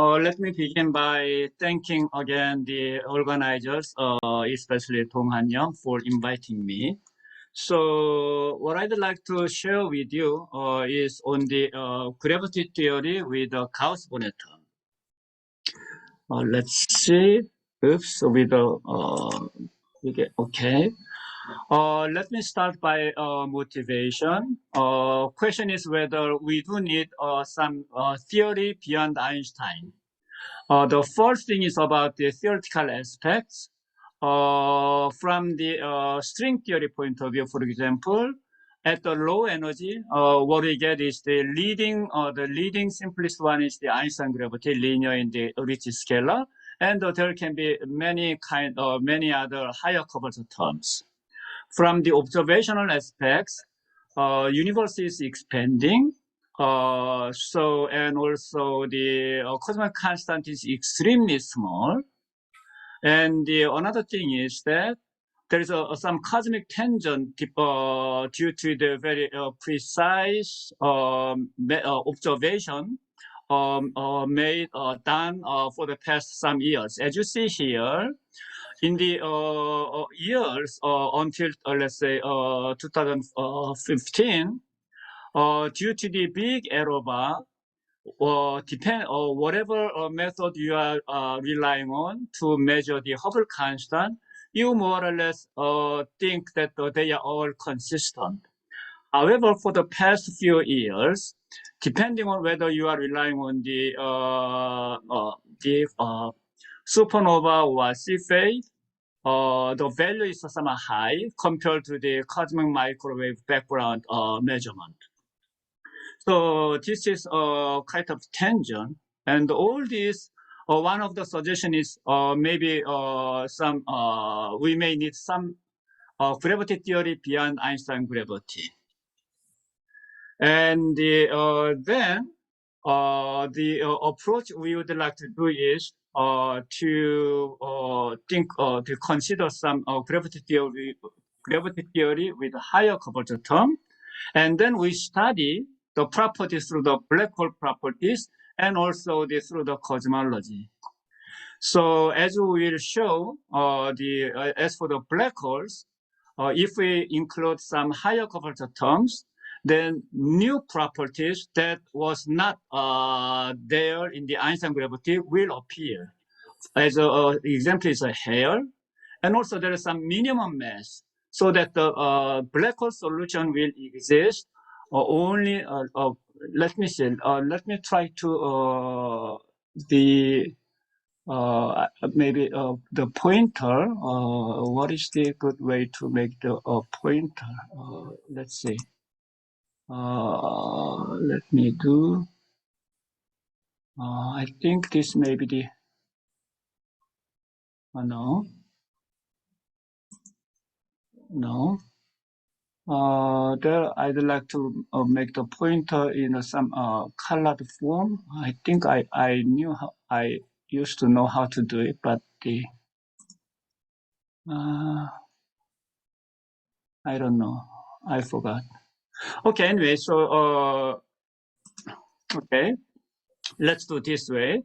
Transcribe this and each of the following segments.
Let me begin by thanking again the organizers, especially Dong-Han Young, for inviting me. So what I'd like to share with you is on the gravity theory with the Gauss-Bonnet term. Let's see. Oops, with the okay. Let me start by motivation. Question is whether we do need some theory beyond Einstein. The first thing is about the theoretical aspects. From the string theory point of view, for example, at the low energy, what we get is the leading simplest one is the Einstein gravity, linear in the rich scalar, and there can be many other higher curvature terms. From the observational aspects, universe is expanding. And also the cosmic constant is extremely small. And another thing is that there is some cosmic tangent due to the very precise observation done for the past some years. As you see here, in the years until let's say 2015, due to the big error bar, whatever method you are relying on to measure the Hubble constant, you more or less think that they are all consistent. However, for the past few years, depending on whether you are relying on the supernova or C-phase, the value is somewhat high compared to the cosmic microwave background measurement. So this is kind of tangent, and all this. One of the suggestions is maybe we may need some gravity theory beyond Einstein gravity. And then the approach we would like to do is to consider some gravity theory with a higher curvature term, and then we study the properties through the black hole properties and also through the cosmology. So as we will show, as for the black holes, if we include some higher curvature terms, then new properties that was not there in the Einstein gravity will appear. As an example is a hair, and also there is some minimum mass, so that the black hole solution will exist only. Let me see. Let me try to maybe the pointer. What is the good way to make the pointer? Let's see. Let me do. I think this may be the. No. There I'd like to make the pointer in some colored form. I think I knew how, I used to know how to do it, but the I don't know. I forgot. Okay, anyway, so okay, let's do this way.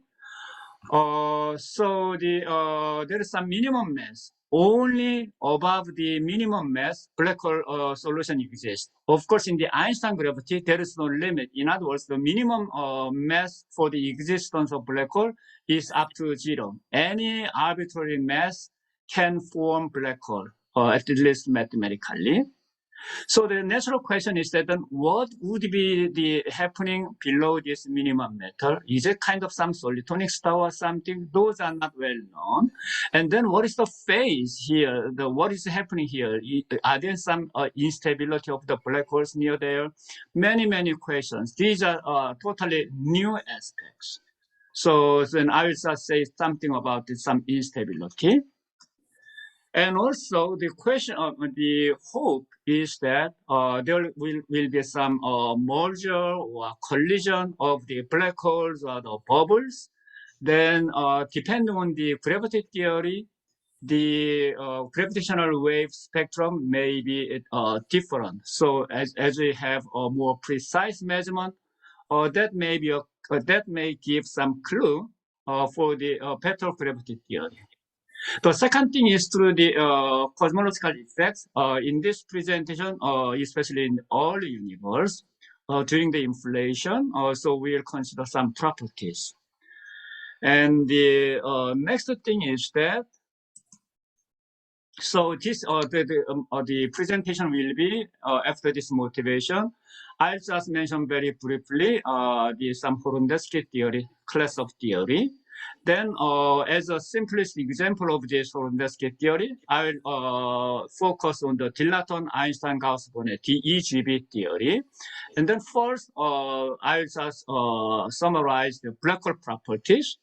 So there is some minimum mass. Only above the minimum mass, black hole solution exists. Of course, in the Einstein gravity, there is no limit. In other words, the minimum mass for the existence of black hole is up to 0. Any arbitrary mass can form black hole, at least mathematically. So the natural question is that then what would be the happening below this minimum matter? Is it kind of some solitonic star or something? Those are not well known. And then what is the phase here? What is happening here? Are there some instability of the black holes near there? Many questions. These are totally new aspects. So then I will just say something about some instability. And also the question of the hope is that there will be some merger or collision of the black holes or the bubbles. Then depending on the gravity theory, the gravitational wave spectrum may be different. So as we have a more precise measurement, that may give some clue for the vector gravity theory. The second thing is through the cosmological effects. In this presentation, especially in the early universe, during the inflation, so we'll consider some properties. And the next thing is that, so this the presentation will be after this motivation. I'll just mention very briefly some Horondesky theory, class of theory. Then, as a simplest example of this Horondesky theory, I'll focus on the Dilaton-Einstein-Gauss-Bonnet, DEGB theory. And then first, I'll just summarize the black hole properties.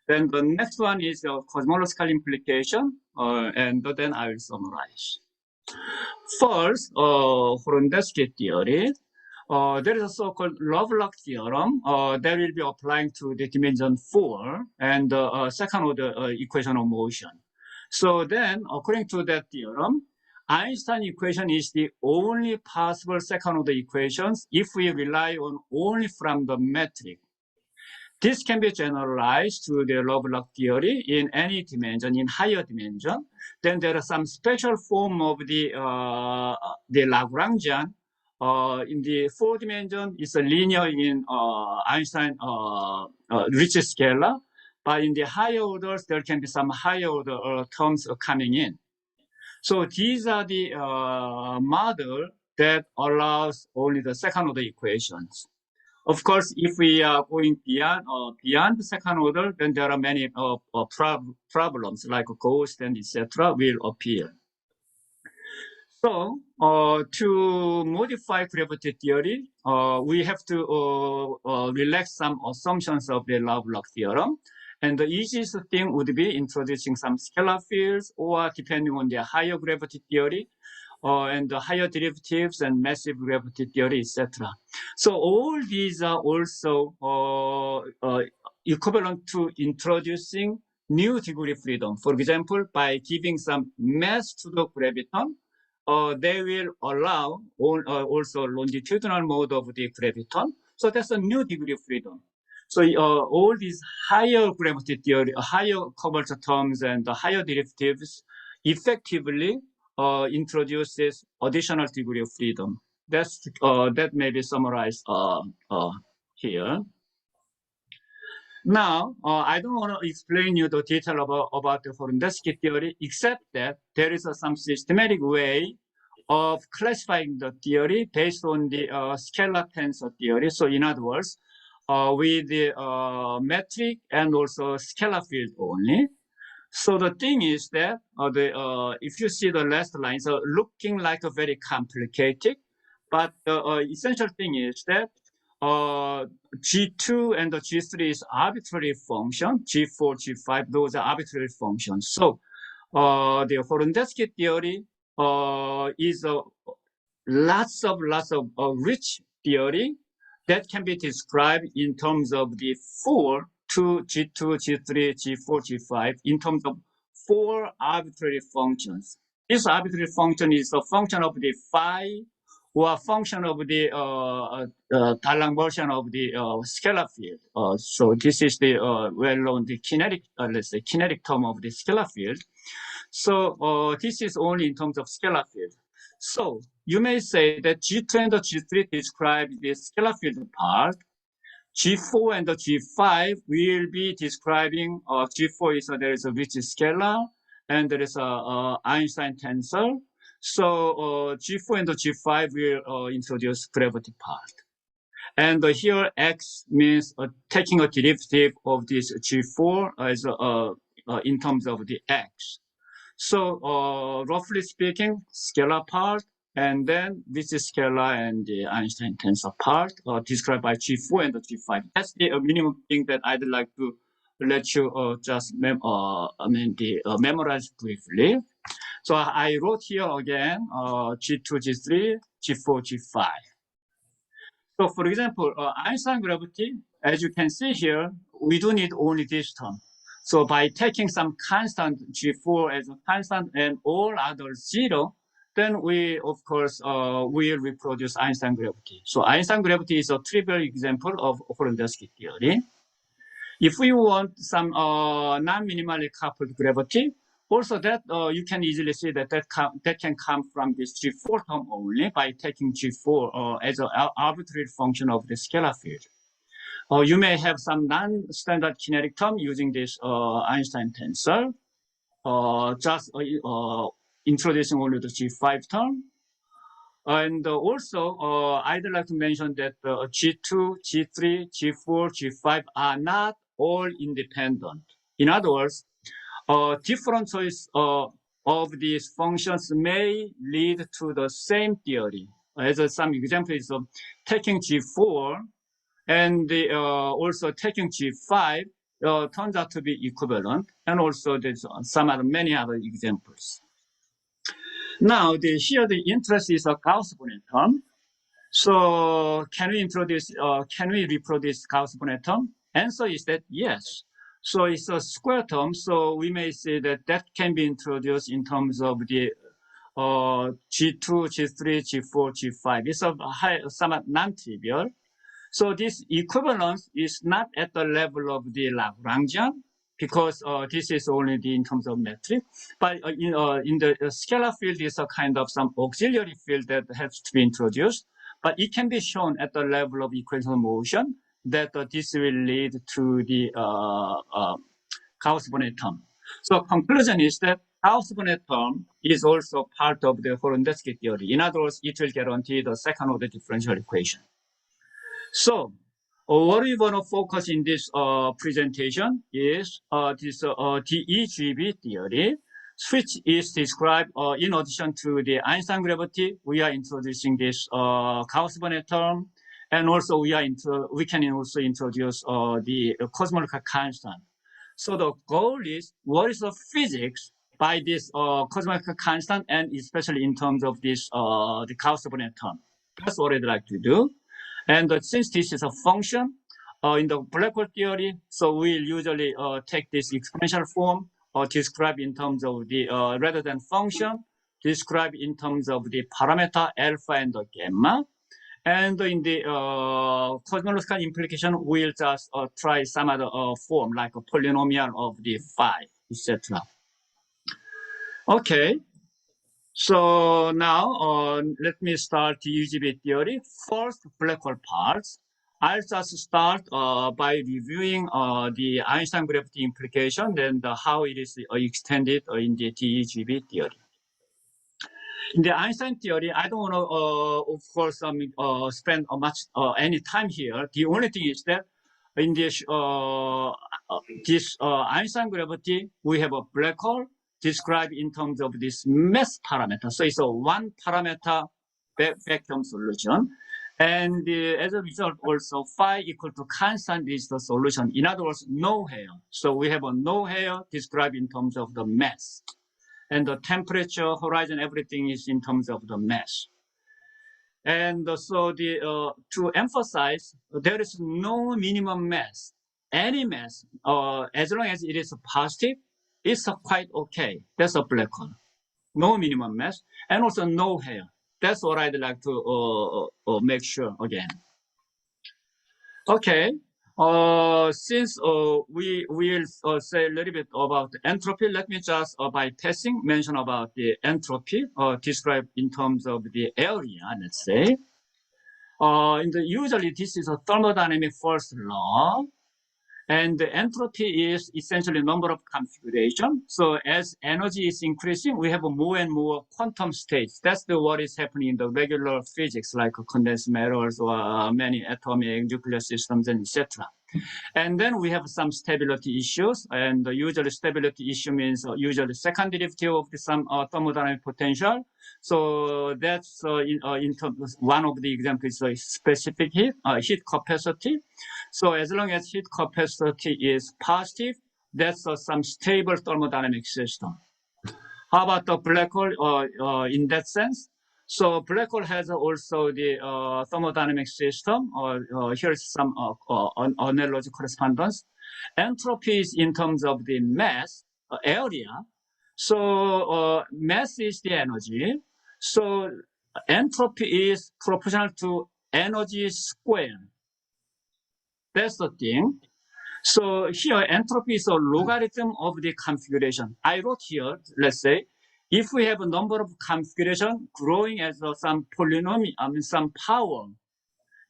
Then the next one is the cosmological implication, and then I will summarize. First, Horondesky theory. There is a so-called Lovelock theorem that will be applying to the dimension 4 and the second order equation of motion. So then, according to that theorem, Einstein equation is the only possible second order equations if we rely on only from the metric. This can be generalized to the Lovelock theory in any dimension, in higher dimension. Then there are some special form of the Lagrangian. In the 4 dimension, it's a linear in Einstein rich scalar. But in the higher orders, there can be some higher order terms coming in. So these are the model that allows only the second order equations. Of course, if we are going beyond the second order, then there are many problems like ghost and etc. will appear. So to modify gravity theory, we have to relax some assumptions of the Lovelock theorem. And the easiest thing would be introducing some scalar fields, or depending on the higher gravity theory, and the higher derivatives and massive gravity theory, etc. So all these are also equivalent to introducing new degree freedom. For example, by giving some mass to the graviton, they will allow also longitudinal mode of the graviton. So that's a new degree of freedom. So all these higher gravity theory, higher curvature terms and the higher derivatives effectively introduces additional degree of freedom. That may be summarized here. Now, I don't want to explain you the detail about the Horondesky theory, except that there is some systematic way of classifying the theory based on the scalar tensor theory. So in other words, with the metric and also scalar field only. So the thing is that if you see the last line, so looking like a very complicated, but the essential thing is that G2 and the G3 is arbitrary function, G4, G5, those are arbitrary functions. So the Horondesky theory is lots of rich theory that can be described in terms of the 4 to G2, G3, G4, G5 in terms of 4 arbitrary functions. This arbitrary function is a function of the phi or a function of the Darlang version of the scalar field. So this is the well-known the kinetic, let's say kinetic term of the scalar field. So this is only in terms of scalar field. So you may say that G2 and the G3 describe the scalar field part. G4 and the G5 will be describing G4 is there is a rich scalar and there is a Einstein tensor. So G4 and the G5 will introduce gravity part. And here X means taking a derivative of this G4 as in terms of the X. So roughly speaking, scalar part, and then this is scalar and the Einstein tensor part described by G4 and the G5. That's the minimum thing that I'd like to let you just memorize briefly. So I wrote here again G2, G3, G4, G5. So for example, Einstein gravity, as you can see here, we do need only this term. So by taking some constant G4 as a constant and all others 0, then we, of course, will reproduce Einstein gravity. So Einstein gravity is a trivial example of Horondesky theory. If we want some non-minimally coupled gravity, also that you can easily see that that can come from this G4 term only by taking G4 as an arbitrary function of the scalar field. You may have some non-standard kinetic term using this Einstein tensor, just introducing only the G5 term. And also, I'd like to mention that G2, G3, G4, G5 are not all independent. In other words, different choice of these functions may lead to the same theory. As some examples of taking G4 and also taking G5 turns out to be equivalent, and also there's many other examples. Now, here the interest is a Gauss-Bonnet term. So, can we reproduce Gauss-Bonnet term? Answer is that yes. So it's a square term. So we may say that that can be introduced in terms of the G2, G3, G4, G5. It's somewhat non-trivial. So this equivalence is not at the level of the Lagrangian, because this is only in terms of metric. But in the scalar field is a kind of some auxiliary field that has to be introduced. But it can be shown at the level of equation of motion that this will lead to the Gauss-Bonnet term. So conclusion is that Gauss-Bonnet term is also part of the Horndeski theory. In other words, it will guarantee the second order differential equation. So what we want to focus in this presentation is this DEGB theory, which is described in addition to the Einstein gravity. We are introducing this Gauss-Bonnet term, and also we can also introduce the cosmological constant. So the goal is, what is the physics by this cosmological constant, and especially in terms of this the Gauss-Bonnet term. That's what I'd like to do. And since this is a function in the black hole theory, so we'll usually take this exponential form or describe in terms of the rather than function, describe in terms of the parameter alpha and the gamma. And in the cosmological implication, we'll just try some other form like a polynomial of the phi, etc. Okay. So now let me start DEGB theory. First, black hole parts. I'll just start by reviewing the Einstein gravity implication, then how it is extended in the DEGB theory. In the Einstein theory, I don't want to, of course, spend any time here. The only thing is that in this Einstein gravity, we have a black hole described in terms of this mass parameter. So it's a one parameter vacuum solution. And as a result, also phi equal to constant is the solution. In other words, no hair. So we have a no hair described in terms of the mass. And the temperature, horizon, everything is in terms of the mass. And so to emphasize, there is no minimum mass. Any mass, as long as it is positive, it's quite okay. That's a black hole. No minimum mass, and also no hair. That's what I'd like to make sure again. Okay. Since we will say a little bit about entropy, let me just, by testing, mention about the entropy described in terms of the area, let's say. Usually, this is a thermodynamic first law. And the entropy is essentially number of configuration. So as energy is increasing, we have more and more quantum states. That's what is happening in the regular physics, like condensed matters or many atomic nuclear systems, and etc. And then we have some stability issues, and usually stability issue means usually second derivative of some thermodynamic potential. So that's in terms, one of the examples is specific heat capacity. So as long as heat capacity is positive, that's some stable thermodynamic system. How about the black hole in that sense? So black hole has also the thermodynamic system. Here's some analogy correspondence. Entropy is in terms of the mass area. So mass is the energy. So entropy is proportional to energy squared. That's the thing. So here, entropy is a logarithm of the configuration. I wrote here, let's say, if we have a number of configuration growing as some polynomial, some power,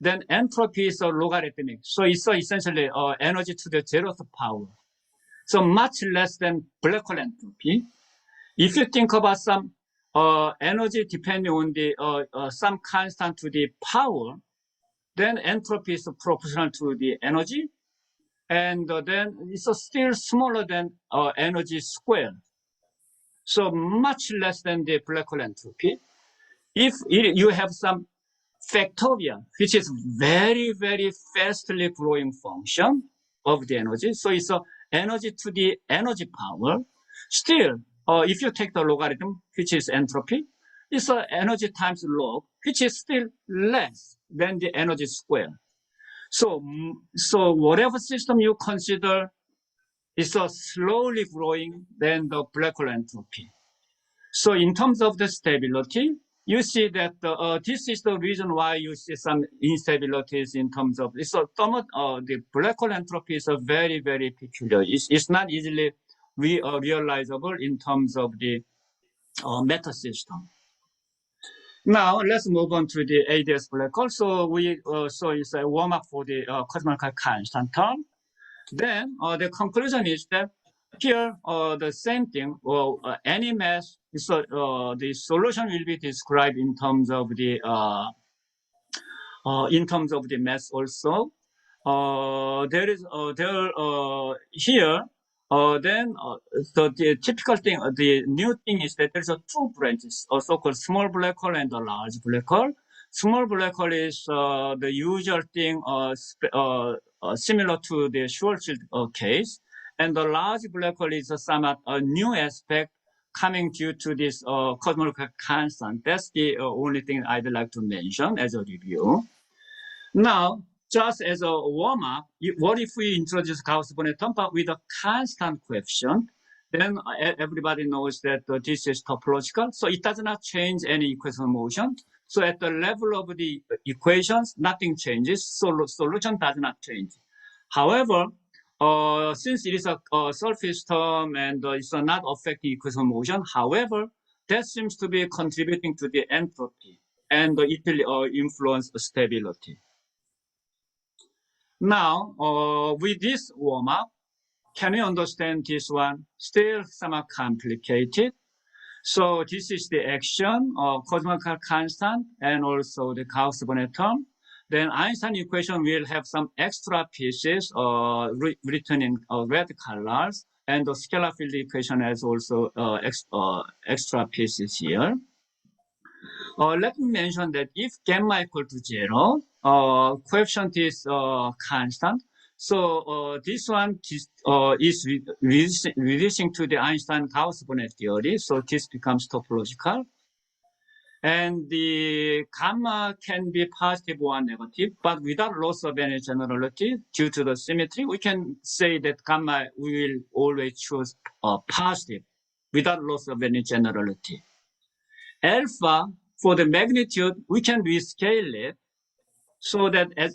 then entropy is a logarithmic. So it's essentially energy to the 0th power. So much less than black hole entropy. If you think about some energy depending on the some constant to the power, then entropy is proportional to the energy, and then it's still smaller than energy squared. So much less than the black hole entropy. If you have some factorial, which is very, very fastly growing function of the energy, so it's energy to the energy power. Still, if you take the logarithm, which is entropy, it's energy times log, which is still less than the energy squared. So whatever system you consider is slowly growing than the black hole entropy. So in terms of the stability, you see that this is the reason why you see some instabilities in terms of this. So the black hole entropy is very, very peculiar. It's not easily realizable in terms of the meta system. Now let's move on to the ADS black hole. So it's a warm up for the cosmological constant term. Then the conclusion is that here the same thing. Any mass, so the solution will be described in terms of the mass also. There is here. Then the typical thing, the new thing is that there's two branches, a so-called small black hole and a large black hole. Small black hole is the usual thing, similar to the Schwarzschild case, and the large black hole is somewhat a new aspect coming due to this cosmological constant. That's the only thing I'd like to mention as a review. Now, just as a warm-up, what if we introduce Gauss-Bonnet term but with a constant coefficient? Then everybody knows that this is topological, so it does not change any equation of motion. So at the level of the equations, nothing changes, so solution does not change. However, since it is a surface term and it's not affecting equation of motion, however, that seems to be contributing to the entropy, and it will influence stability. Now, with this warm-up, can you understand this one? Still somewhat complicated. So this is the action of cosmological constant and also the Gauss-Bonnet term. Then Einstein equation will have some extra pieces written in red colors, and the scalar field equation has also extra pieces here. Let me mention that if gamma equal to 0, coefficient is constant. So this one is reducing to the Einstein-Gauss-Bonnet theory. So this becomes topological. And the gamma can be positive or negative, but without loss of any generality due to the symmetry, we can say that gamma will always choose positive without loss of any generality. Alpha, for the magnitude, we can rescale it so that as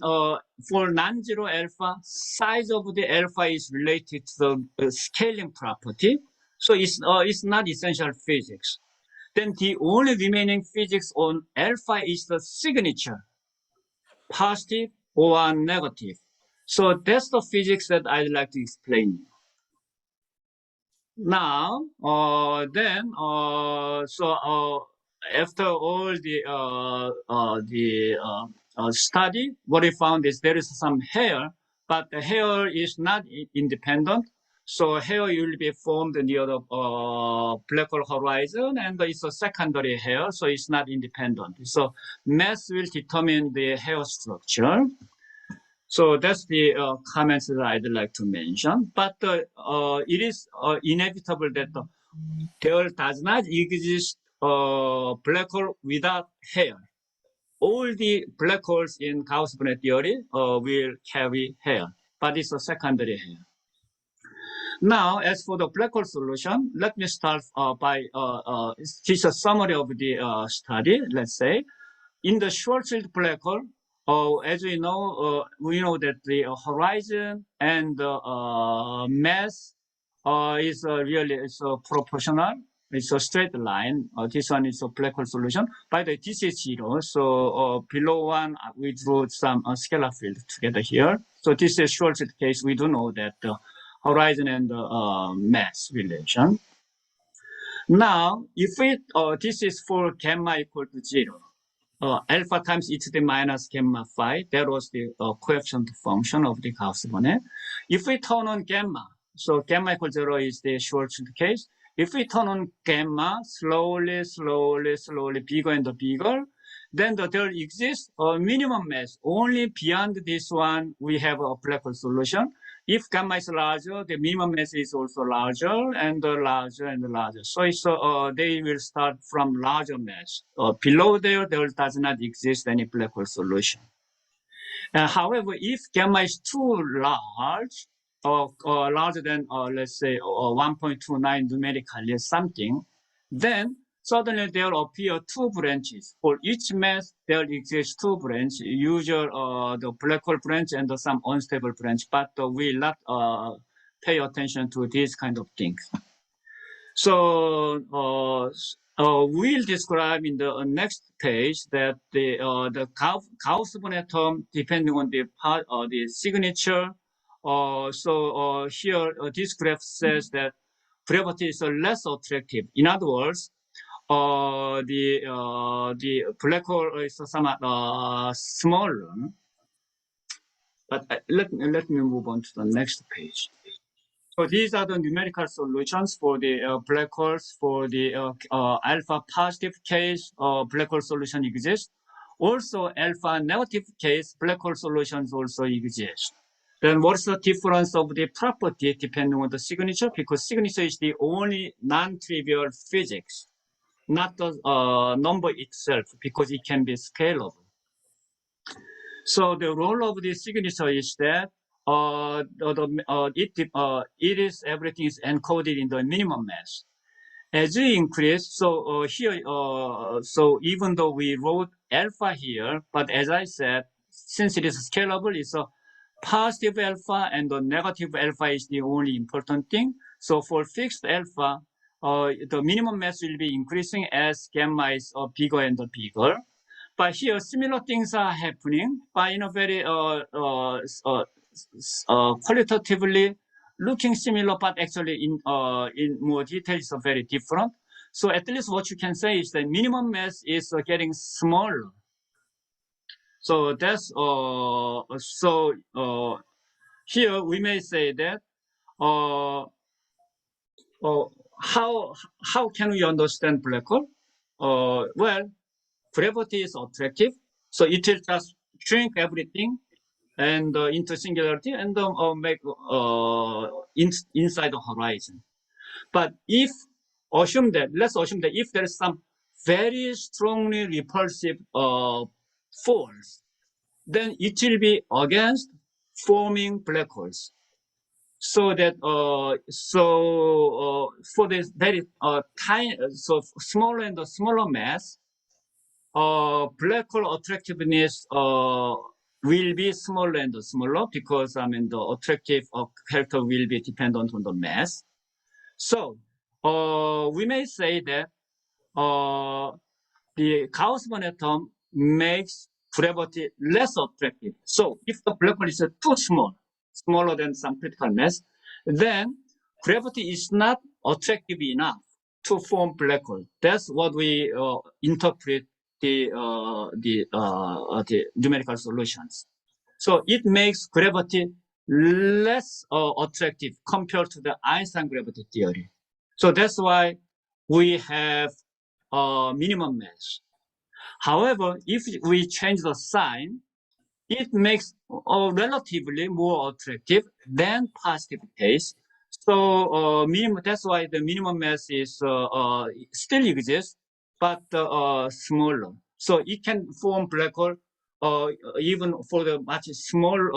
for non-zero alpha, size of the alpha is related to the scaling property. So it's not essential physics. Then the only remaining physics on alpha is the signature, positive or negative. So that's the physics that I'd like to explain. Now, after all the study, what we found is there is some hair, but the hair is not independent. So hair will be formed near the black hole horizon, and it's a secondary hair, so it's not independent. So mass will determine the hair structure. So that's the comments that I'd like to mention. But it is inevitable that there does not exist a black hole without hair. All the black holes in Gauss-Bonnet theory will carry hair, but it's a secondary hair. Now, as for the black hole solution, let me start by this is a summary of the study. Let's say in the Schwarzschild black hole, as we know that the horizon and the mass is really proportional. It's a straight line. This one is a black hole solution. By the way, this is 0. So below 1, we drew some scalar field together here. So this is Schwarzschild case. We do know that the horizon and the mass relation. Now, if we this is for gamma equal to 0. Alpha times e to the minus gamma phi, that was the coefficient function of the Gauss-Bonnet. If we turn on gamma, so gamma equals 0 is the Schwarzschild case. If we turn on gamma slowly, bigger and bigger, then there exists a minimum mass. Only beyond this one, we have a black hole solution. If gamma is larger, the minimum mass is also larger and larger and larger. So it's, they will start from larger mass. Below there does not exist any black hole solution. However, if gamma is too large, larger than, let's say, 1.29 numerically something, then suddenly there appear two branches. For each mass, there exists two branches, usually the black hole branch and some unstable branch, but we will not pay attention to these kind of things. So we'll describe in the next page that the Gauss-Bonnet term, depending on the signature. So here this graph says that gravity is less attractive. In other words, the black hole is somewhat smaller. But let me move on to the next page. So these are the numerical solutions for the black holes. For the alpha positive case, black hole solution exists. Also, alpha negative case, black hole solutions also exist. Then what's the difference of the property depending on the signature? Because signature is the only non-trivial physics, not the number itself, because it can be scalable. So the role of the signature is that everything is encoded in the minimum mass. As we increase, so here, so even though we wrote alpha here, but as I said, since it is scalable, it's a positive alpha and the negative alpha is the only important thing. So for fixed alpha, the minimum mass will be increasing as gamma is bigger and bigger. But here, similar things are happening, but in a very qualitatively looking similar, but actually in more detail is very different. So at least what you can say is the minimum mass is getting smaller. So that's here we may say that how can we understand black hole? Well, gravity is attractive, so it will just shrink everything and into singularity and make inside the horizon. But if let's assume that if there is some very strongly repulsive force, then it will be against forming black holes. So that for this very tiny, so smaller and smaller mass, black hole attractiveness will be smaller and smaller because the attractive character will be dependent on the mass. So we may say that the Gauss-Bonnet term makes gravity less attractive. So if the black hole is too small, smaller than some critical mass, then gravity is not attractive enough to form black hole. That's what we interpret the numerical solutions. So it makes gravity less attractive compared to the Einstein gravity theory. So that's why we have minimum mass. However, if we change the sign, it makes relatively more attractive than positive case. So that's why the minimum mass is still exists, but smaller. So it can form black hole even for the much smaller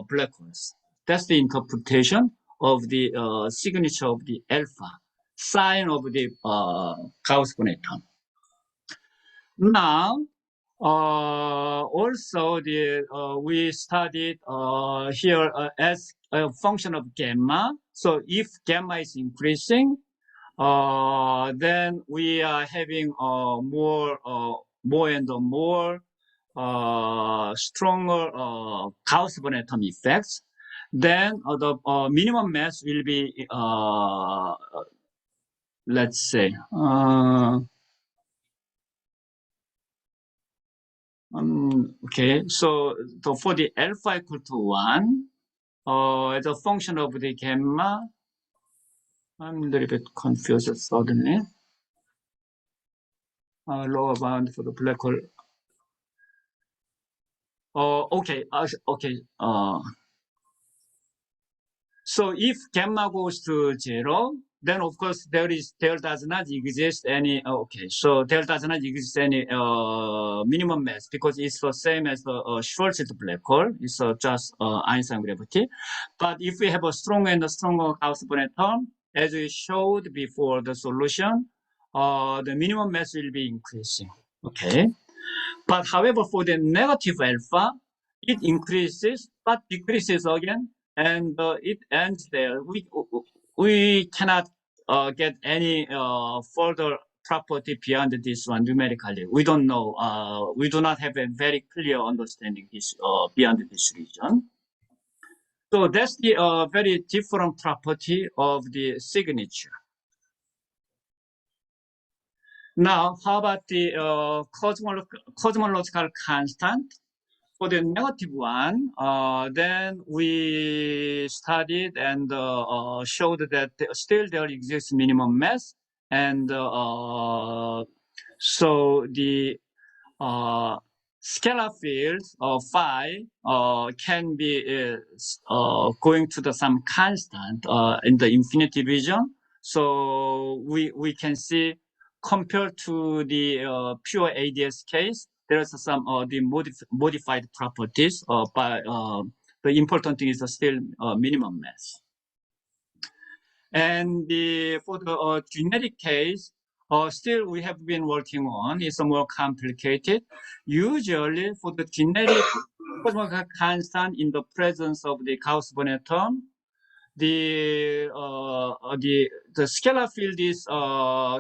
black holes. That's the interpretation of the signature of the alpha, sign of the Gauss-Bonnet term. Now, Also, we studied here as a function of gamma. So if gamma is increasing, then we are having more and more stronger Gauss-Bonnet term effects. Then the minimum mass will be, let's say, okay. So for the alpha equal to 1, as a function of the gamma, I'm a little bit confused suddenly. Lower bound for the black hole. Okay. Okay. So if gamma goes to 0, then of course there does not exist any. Okay. So there does not exist any minimum mass because it's the same as the Schwarzschild black hole. It's just Einstein gravity. But if we have a stronger and stronger Gauss-Bonnet term, as we showed before the solution, the minimum mass will be increasing. Okay. But however, for the negative alpha, it increases but decreases again, and it ends there. We cannot get any further property beyond this one numerically. We don't know. We do not have a very clear understanding this beyond this region. So that's the very different property of the signature. Now, how about the cosmological constant? For the negative one, then we studied and showed that still there exists minimum mass. And so the scalar field of phi can be going to some constant in the infinity region. So we can see compared to the pure ADS case, there is some the modified properties, but the important thing is still minimum mass. And for the genetic case, still we have been working on. It's more complicated. Usually for the genetic cosmological constant in the presence of the Gauss-Bonnet term, the scalar field is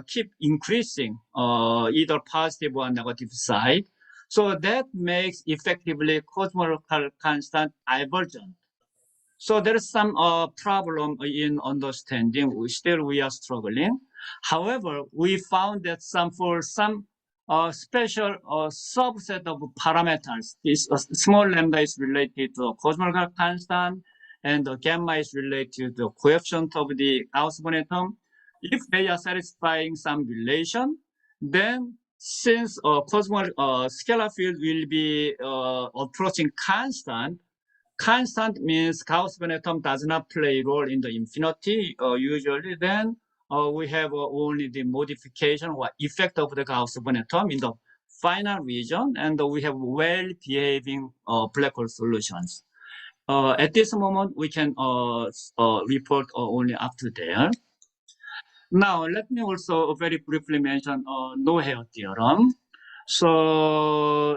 keep increasing, either positive or negative side. So that makes effectively cosmological constant divergent. So there is some problem in understanding. We are struggling. However, we found that for some special subset of parameters, this small lambda is related to cosmological constant, and the gamma is related to the coefficient of the Gauss-Bonnet term. If they are satisfying some relation, then since scalar field will be approaching constant, constant means Gauss-Bonnet term does not play a role in the infinity usually. Then we have only the modification or effect of the Gauss-Bonnet term in the final region, and we have well-behaving black hole solutions. At this moment, we can report only up to there. Now, let me also very briefly mention no-hair theorem. So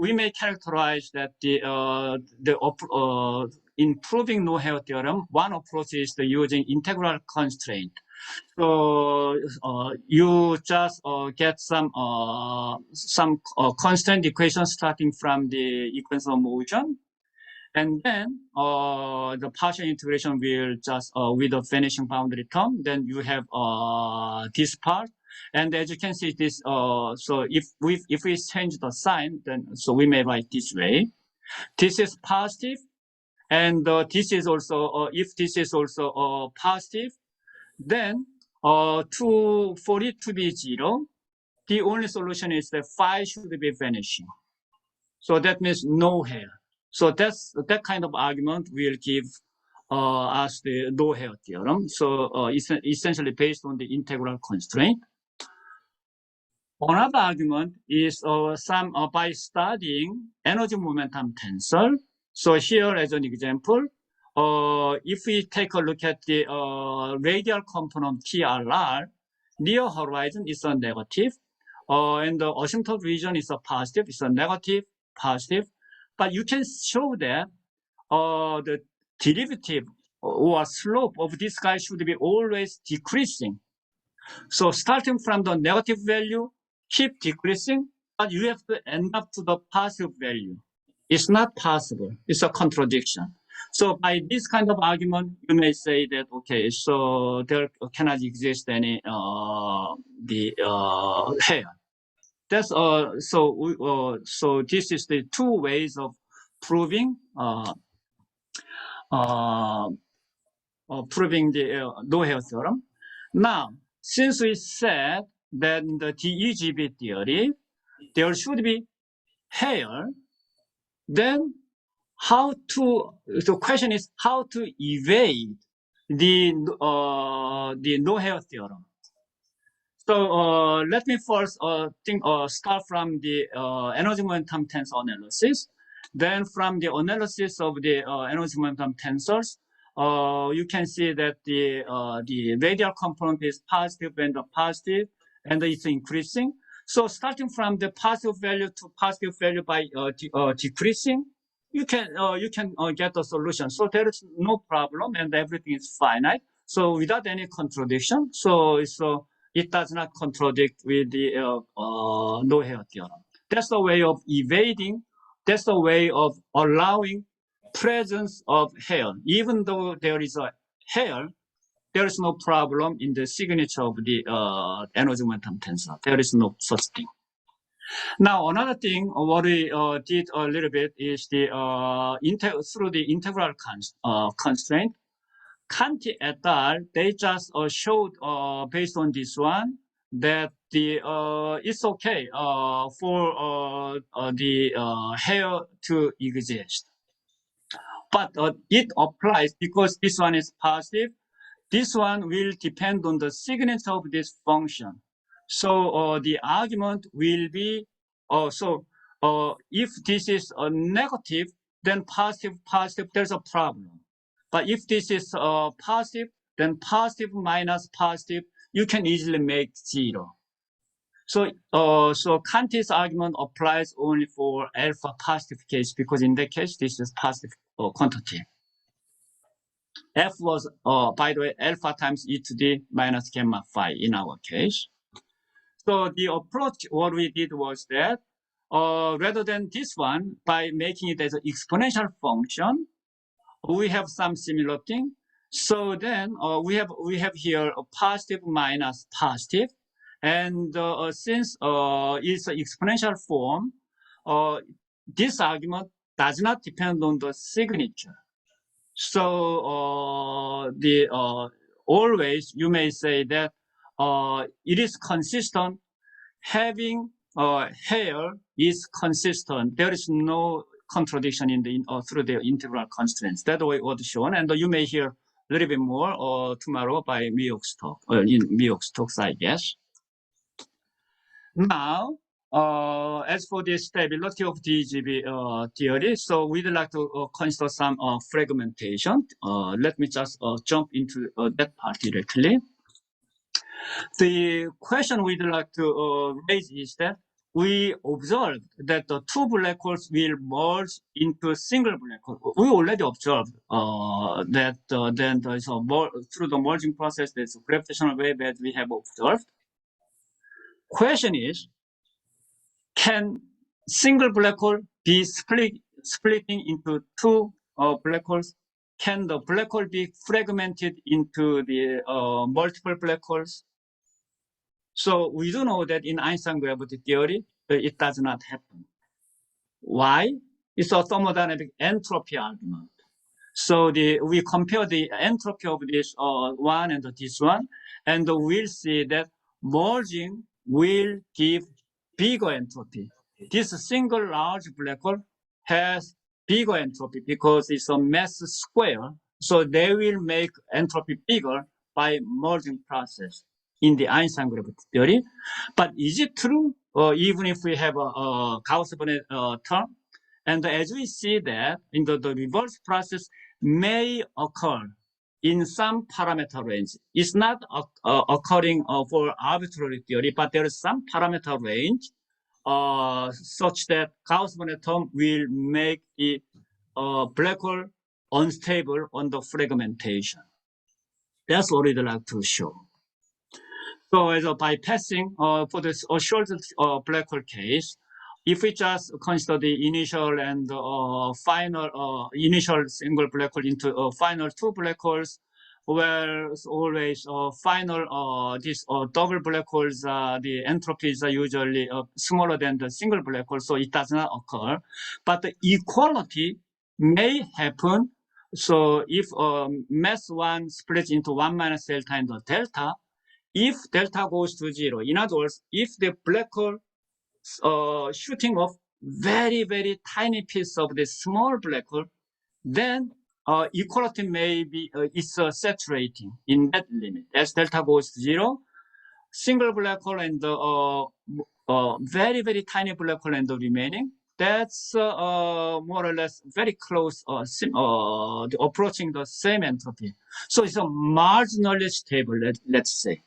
we may characterize that in proving no-hair theorem, one approach is using integral constraint. So you just get some constant equation starting from the equation of motion. And then the partial integration will just with a vanishing boundary term. Then you have this part, and as you can see, this. So if we change the sign, then so we may write this way. This is positive, and this is also if this is also positive, then for it to be 0, the only solution is that phi should be vanishing. So that means no hair. So that kind of argument will give us the no-hair theorem. So it's essentially based on the integral constraint. Another argument is by studying energy momentum tensor. So here, as an example, if we take a look at the radial component TRR, near horizon is a negative. and the asymptote region is a positive, it's a negative, positive. But you can show that the derivative or slope of this guy should be always decreasing. So starting from the negative value, keep decreasing, but you have to end up to the positive value. It's not possible. It's a contradiction. So by this kind of argument, you may say that, okay, so there cannot exist any hair. That's so this is the two ways of proving proving the no hair theorem. Now, since we said that in the DEGB theory there should be hair, then the question is how to evade the no hair theorem. So let me first start from the energy momentum tensor analysis. Then from the analysis of the energy momentum tensors, you can see that the radial component is positive and it's increasing. So starting from the positive value to positive value by decreasing, you can get a solution. So there is no problem and everything is finite. So without any contradiction, it does not contradict with the no hair theorem. That's the way of evading. That's the way of allowing presence of hair. Even though there is a hair, there is no problem in the signature of the energy momentum tensor. There is no such thing. Now, another thing what we did a little bit is through the integral constraint. Kanti et al. They just showed based on this one that it's okay for the hair to exist, but it applies because this one is positive. This one will depend on the signature of this function. So the argument will be if this is a negative, then positive, there's a problem. But if this is positive, then positive minus positive, you can easily make 0. So Kanti's argument applies only for alpha positive case, because in that case, this is positive quantity. F was, by the way, alpha times e to the minus gamma phi in our case. So the approach, what we did was that rather than this one, by making it as an exponential function, we have some similar thing. So then we have here a positive minus positive, and since it's an exponential form, this argument does not depend on the signature. So always you may say that it is consistent. Having hair is consistent. There is no contradiction in the through the integral constraints. That way was shown, and you may hear a little bit more tomorrow by Miyok's talk, in Miyok's talks, I guess. Now, as for the stability of DEGB theory, so we'd like to consider some fragmentation. Let me just jump into that part directly. The question we'd like to raise is that we observed that the two black holes will merge into a single black hole. We already observed that then there is through the merging process, there's a gravitational wave that we have observed. Question is, can single black hole be splitting into two black holes? Can the black hole be fragmented into the multiple black holes? So we do know that in Einstein gravity theory, it does not happen. Why? It's a thermodynamic entropy argument. So we compare the entropy of this one and this one, and we'll see that merging will give bigger entropy. This single large black hole has bigger entropy because it's a mass square. So they will make entropy bigger by merging process in the Einstein gravity theory. But is it true? Even if we have a Gauss-Bonnet term? And as we see that in the reverse process may occur in some parameter range. It's not occurring for arbitrary theory, but there is some parameter range such that Gauss-Bonnet term will make the black hole unstable under fragmentation. That's what we'd like to show. So as a bypassing for this short black hole case, if we just consider the initial and final initial single black hole into final two black holes, where always final these double black holes, the entropies are usually smaller than the single black hole, so it does not occur. But the equality may happen. So if mass one splits into 1 minus delta and the delta, if delta goes to 0, in other words, if the black hole shooting off very, very tiny piece of the small black hole, then equality may be is saturating in that limit. As delta goes to 0, single black hole and very, very tiny black hole and the remaining, that's more or less very close, approaching the same entropy. So it's a marginally stable, let's say.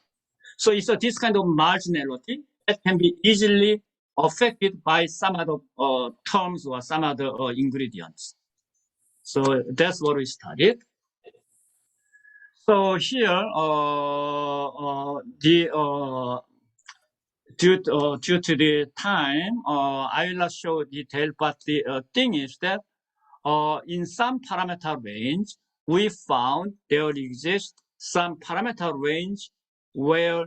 So it's this kind of marginality that can be easily affected by some other terms or some other ingredients. So that's what we studied. So here, due to the time, I will not show detail, but the thing is that in some parameter range, we found there exists some parameter range where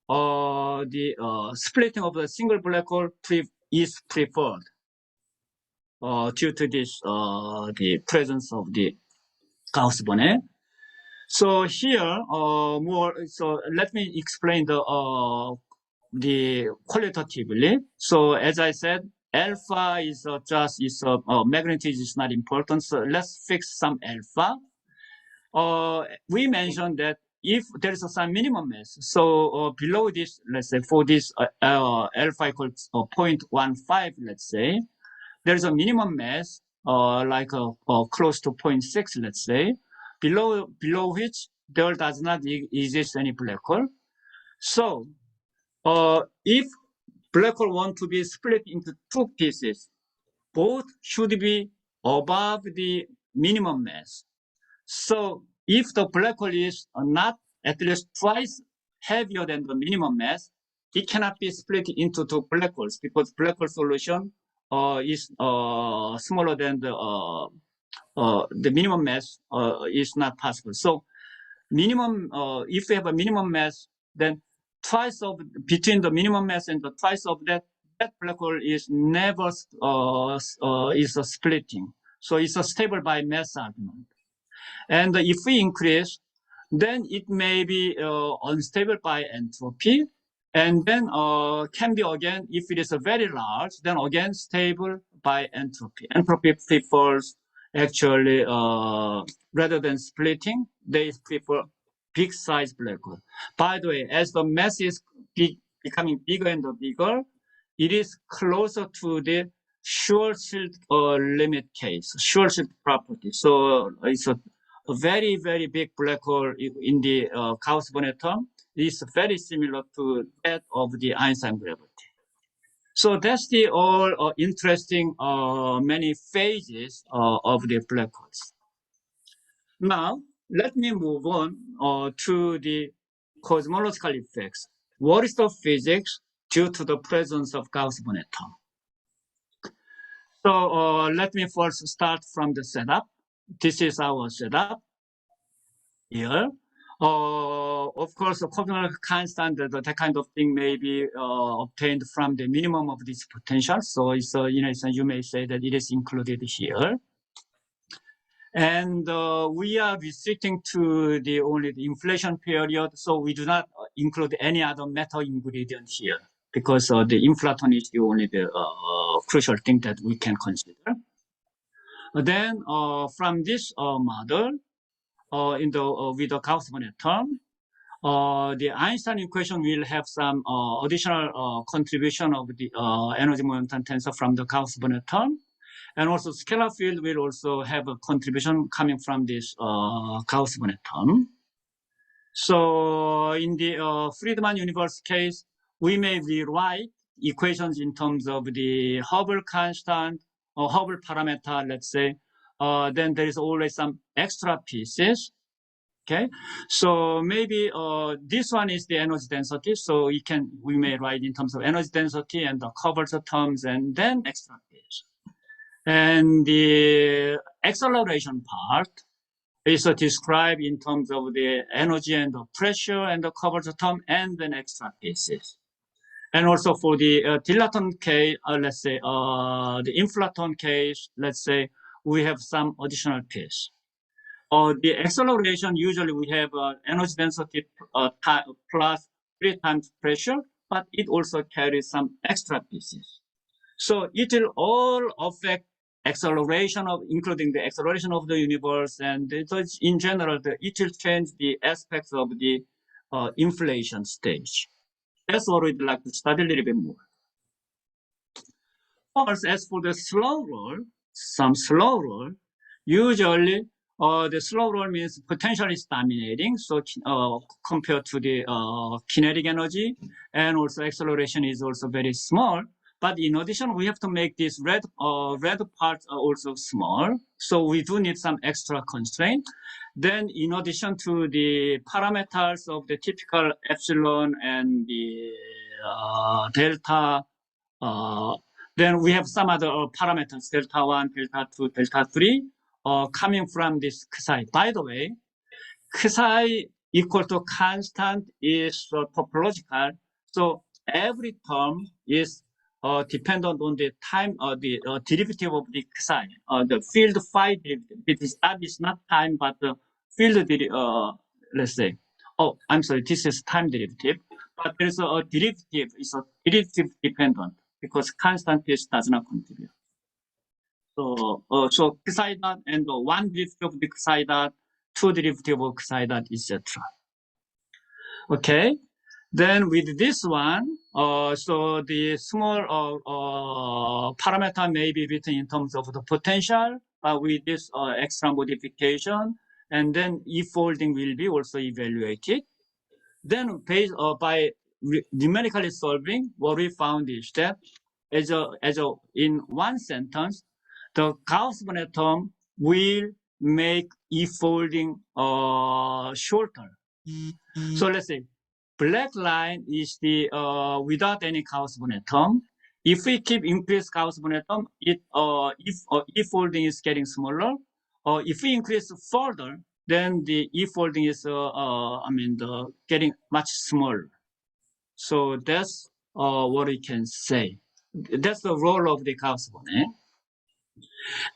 the splitting of the single black hole is preferred due to this the presence of the Gauss-Bonnet. So here so let me explain the qualitatively. So as I said, alpha is magnitude is not important. So let's fix some alpha. We mentioned that if there is some minimum mass, so below this, let's say for this alpha equals 0.15, let's say, there is a minimum mass like close to 0.6, let's say, below which there does not exist any black hole. So if black hole want to be split into two pieces, both should be above the minimum mass. So if the black hole is not at least twice heavier than the minimum mass, it cannot be split into two black holes because black hole solution is smaller than the minimum mass is not possible. So minimum, if we have a minimum mass, then twice of between the minimum mass and the twice of that black hole is never is a splitting. So it's a stable by mass argument. And if we increase, then it may be unstable by entropy, and then can be again, if it is very large, then again stable by entropy. Entropy prefers actually rather than splitting, they prefer big size black hole. By the way, as the mass is becoming bigger and bigger, it is closer to the Schwarzschild limit case, Schwarzschild property. So it's a very, very big black hole in the Gauss-Bonnet term is very similar to that of the Einstein gravity. So that's the all interesting many phases of the black holes. Now, let me move on to the cosmological effects. What is the physics due to the presence of Gauss-Bonnet term? So let me first start from the setup. This is our setup here. Of course, the cosmological constant, that kind of thing may be obtained from the minimum of this potential. So it's, you may say that it is included here. And we are restricting to only the inflation period. So we do not include any other metal ingredient here because the inflaton is the only crucial thing that we can consider. Then from this model, with the Gauss-Bonnet term, the Einstein equation will have some additional contribution of the energy momentum tensor from the Gauss-Bonnet term. And also scalar field will also have a contribution coming from this Gauss-Bonnet term. So in the Friedman universe case, we may rewrite equations in terms of the Hubble constant or Hubble parameter, let's say. Then there is always some extra pieces. Okay, so maybe this one is the energy density. So we may write in terms of energy density and the covers terms and then extra piece. And the acceleration part is described in terms of the energy and the pressure and the covers term and then extra pieces. And also for the dilaton case, let's say the inflaton case, let's say we have some additional piece. The acceleration, usually we have energy density plus 3 times pressure, but it also carries some extra pieces. So it will all affect acceleration of, including the acceleration of the universe, and so in general, it will change the aspects of the inflation stage. That's what we'd like to study a little bit more. First, as for the slow roll, some slow roll, usually the slow roll means potential is dominating, so compared to the kinetic energy, and also acceleration is also very small. But in addition, we have to make this red parts also small, so we do need some extra constraint. Then, in addition to the parameters of the typical epsilon and the delta, then we have some other parameters, delta 1, delta 2, delta 3, coming from this psi. By the way, psi equal to constant is topological, so every term is dependent on the time or the derivative of the psi, the field phi derivative. That is not time, but the field let's say. Oh, I'm sorry, this is time derivative, but there's a derivative, it's a derivative dependent because constant piece does not contribute. So, so psi dot and one derivative of the psi dot, two derivative of psi dot, etc. Okay. Then with this one, so the small parameter may be written in terms of the potential, with this extra modification, and then E-folding will be also evaluated. Then based by numerically solving, what we found is that in one sentence, the Gauss-Bonnet term will make E-folding shorter. So let's say black line is the without any Gauss-Bonnet term. If we keep increase Gauss-Bonnet term, if E-folding is getting smaller, or if we increase further, then the E-folding is getting much smaller. So that's what we can say. That's the role of the Gauss-Bonnet.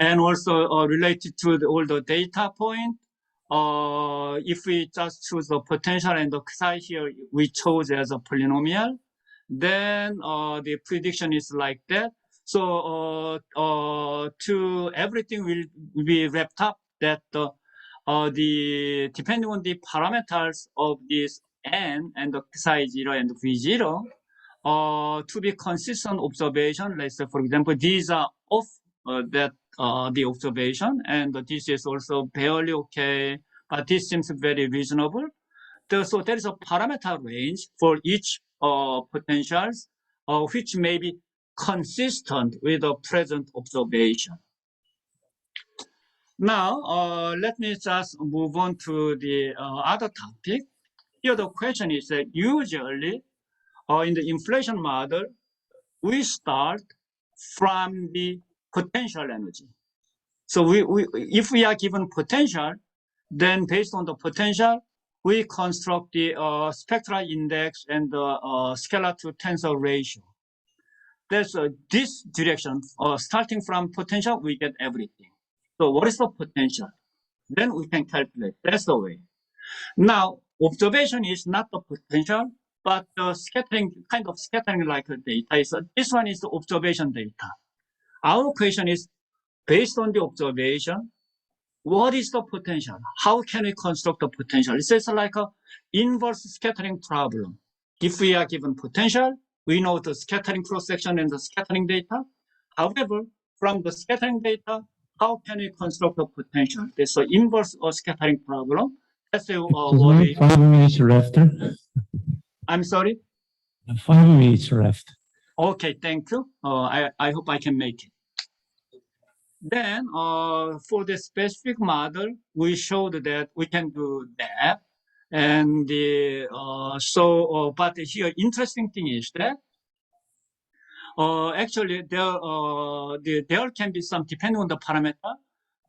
And also related to all the data point, if we just choose the potential and the psi here, we chose as a polynomial, then the prediction is like that. So to everything will be wrapped up that the depending on the parameters of this n and the psi 0 and v0, to be consistent observation, let's say for example these are off that the observation, and this is also barely okay, but this seems very reasonable. So there is a parameter range for each potentials, which may be consistent with the present observation. Now, let me just move on to the other topic. Here the question is that usually in the inflation model, we start from the potential energy. So if we are given potential, then based on the potential, we construct the spectral index and the scalar to tensor ratio. That's this direction. Starting from potential, we get everything. So what is the potential? Then we can calculate. That's the way. Now, observation is not the potential, but the scattering, kind of scattering like data. So this one is the observation data. Our question is, based on the observation, what is the potential? How can we construct the potential? It's like an inverse scattering problem. If we are given potential, we know the scattering cross-section and the scattering data. However, from the scattering data, how can we construct a potential? That's the inverse of scattering problem. That's what we... 5 minutes left. I'm sorry? 5 minutes left. Okay, thank you. I hope I can make it. Then for the specific model, we showed that we can do that. And but here, interesting thing is that actually there can be some, depending on the parameter,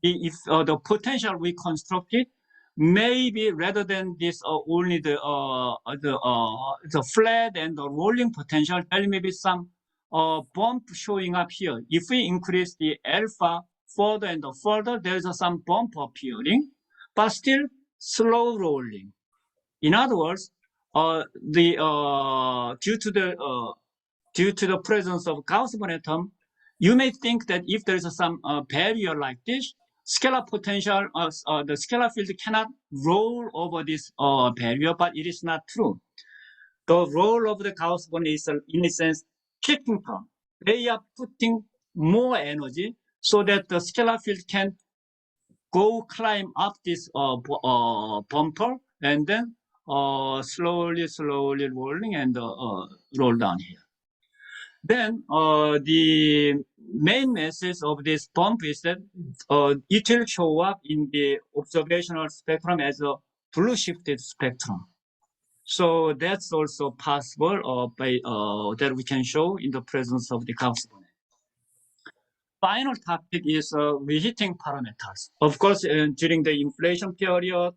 if the potential we constructed, maybe rather than this only the flat and the rolling potential, there may be some bump showing up here. If we increase the alpha further and further, there's some bump appearing, but still slow rolling. In other words, due to the presence of Gauss-Bonnet term, you may think that if there is some barrier like this, scalar potential, the scalar field cannot roll over this barrier, but it is not true. The role of the Gauss-Bonnet is, in a sense, kicking term. They are putting more energy so that the scalar field can climb up this bumper and then slowly rolling and roll down here. Then the main message of this bump is that it will show up in the observational spectrum as a blue shifted spectrum. So that's also possible that we can show in the presence of the Gauss-Bonnet. Final topic is reheating parameters. Of course, during the inflation period,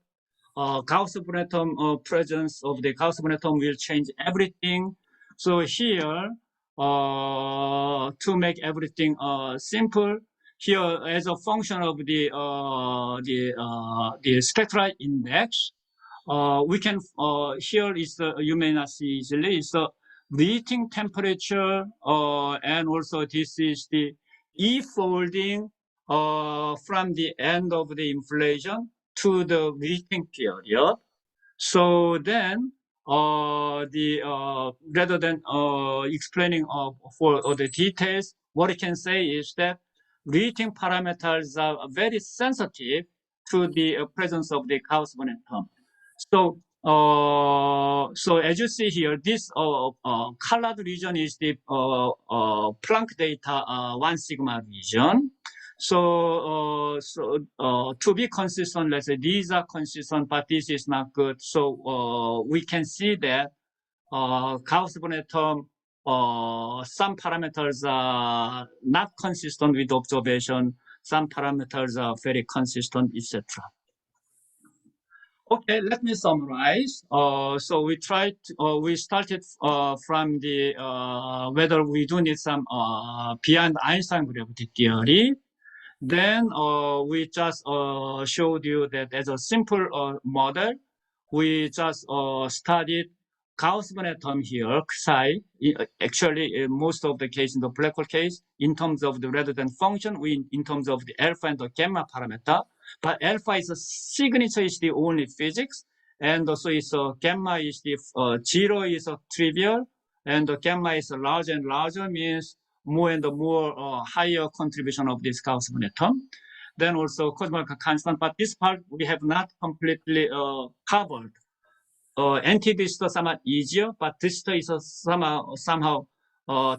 Gauss-Bonnet term presence of the Gauss-Bonnet term will change everything. So here, to make everything simple, here as a function of the spectral index, we can here is you may not see easily. It's the reheating temperature, and also this is the E folding from the end of the inflation to the reheating period. So then, rather than explaining for the details, what I can say is that reheating parameters are very sensitive to the presence of the Gauss-Bonnet term. So, so as you see here, this colored region is the Planck data 1 sigma region. So, to be consistent, let's say these are consistent, but this is not good. So we can see that Gauss-Bonnet term, some parameters are not consistent with observation. Some parameters are very consistent, etc. Okay, let me summarize. So we started from the whether we do need some beyond Einstein gravity theory. Then we just showed you that as a simple model, we just studied Gauss-Bonnet term here, psi. Actually, in most of the case, in the black hole case, in terms of the rather than function, in terms of the alpha and the gamma parameter. But alpha is a signature is the only physics, and also it's gamma is the 0 is a trivial, and the gamma is larger and larger means more and more higher contribution of this Gauss-Bonnet term. Then also cosmological constant, but this part we have not completely covered. Anti-digital somewhat easier, but digital is somehow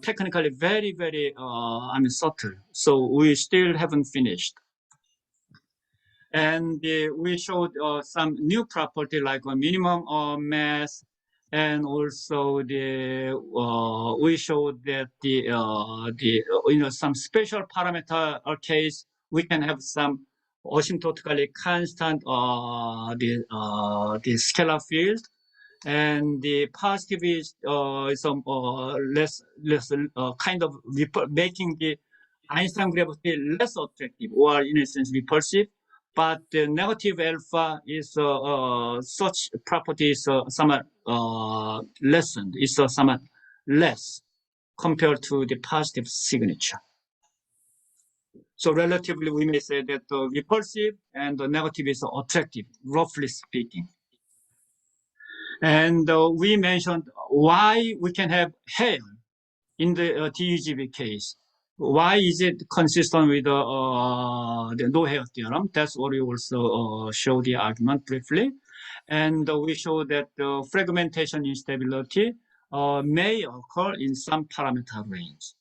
technically very subtle. So we still haven't finished. And we showed some new property like a minimum mass, and also we showed that some special parameter case we can have some asymptotically constant the scalar field, and the positive is some less kind of making the Einstein gravity less attractive, or in a sense repulsive. But the negative alpha is such property is somewhat lessened. It's somewhat less compared to the positive signature. So relatively, we may say that the repulsive and the negative is attractive, roughly speaking. And we mentioned why we can have hair in the DEGB case. Why is it consistent with the no-hair theorem? That's what we also show the argument briefly. And we show that the fragmentation instability may occur in some parameter range.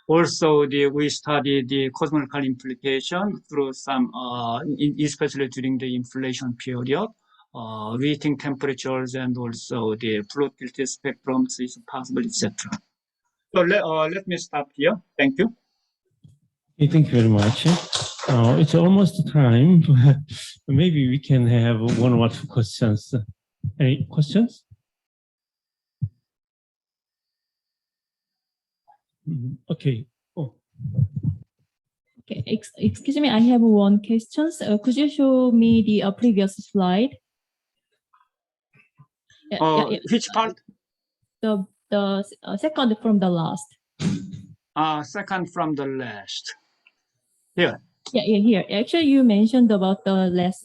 Also, we study the cosmological implication through some, especially during the inflation period, reheating temperatures and also the volatility spectrums is possible, etc. So let me stop here. Thank you. Okay, thank you very much. It's almost time. Maybe we can have one or two questions. Any questions? Okay. Oh. Okay, excuse me, I have one question. Could you show me the previous slide? Which part? The second from the last. Second from the last. Here. Yeah, here. Actually, you mentioned about the less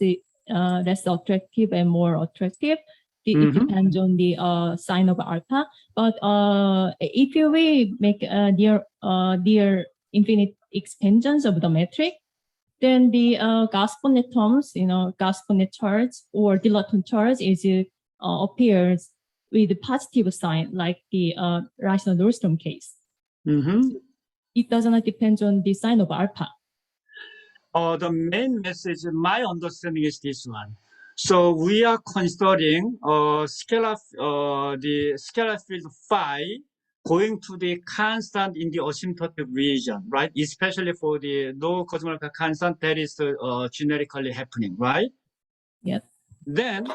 attractive and more attractive. It depends on the sign of alpha. But if we make their infinite expansions of the metric, then the Gauss-Bonnet terms, Gauss-Bonnet charts or Dilaton charts appears with a positive sign, like the Reissner-Nordström case. It does not depend on the sign of alpha. The main message, my understanding is this one. So we are considering the scalar field phi going to the constant in the asymptotic region, right? Especially for the no cosmological constant that is generically happening, right? Yep. Then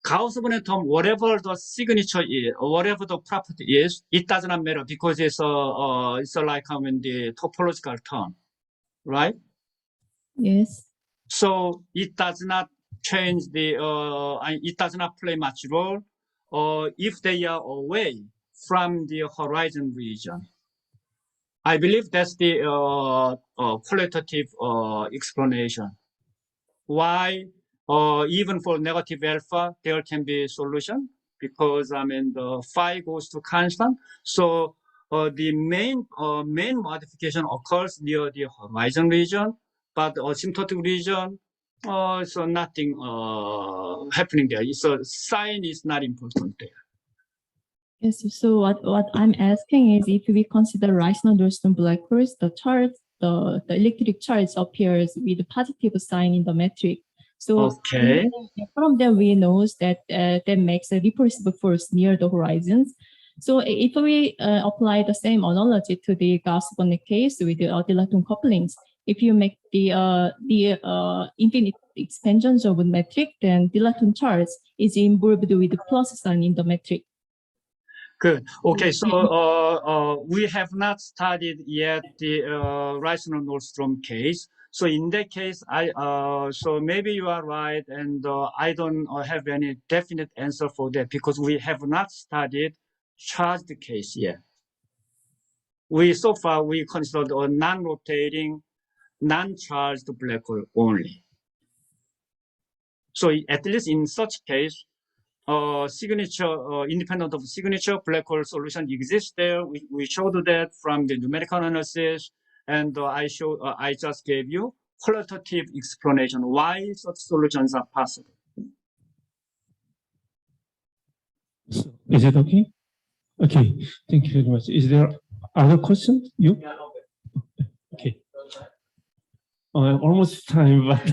Gauss-Bonnet term, whatever the signature is, or whatever the property is, it does not matter because it's like the topological term, right? Yes. So it does not change it does not play much role if they are away from the horizon region. I believe that's the qualitative explanation. Why even for negative alpha, there can be a solution because the phi goes to constant. So the main modification occurs near the horizon region, but the asymptotic region, so nothing happening there. So sign is not important there. Yes. So what I'm asking is, if we consider Reissner-Nordström black holes, the electric charge appears with a positive sign in the metric. So okay. From there we know that that makes a repulsive force near the horizons. So if we apply the same analogy to the Gauss-Bonnet case with the Dilaton couplings, if you make the infinite expansions of a metric, then Dilaton charge is involved with the plus sign in the metric. Good. Okay, so we have not studied yet the Reissner-Nordström case. So in that case, so maybe you are right, and I don't have any definite answer for that because we have not studied charged case yet. So far we considered a non-rotating, non-charged black hole only. So at least in such case, signature, independent of signature black hole solution exists there. We showed that from the numerical analysis, and I just gave you qualitative explanation why such solutions are possible. Is it okay? Okay, thank you very much. Is there other questions? You? Okay. Almost time, but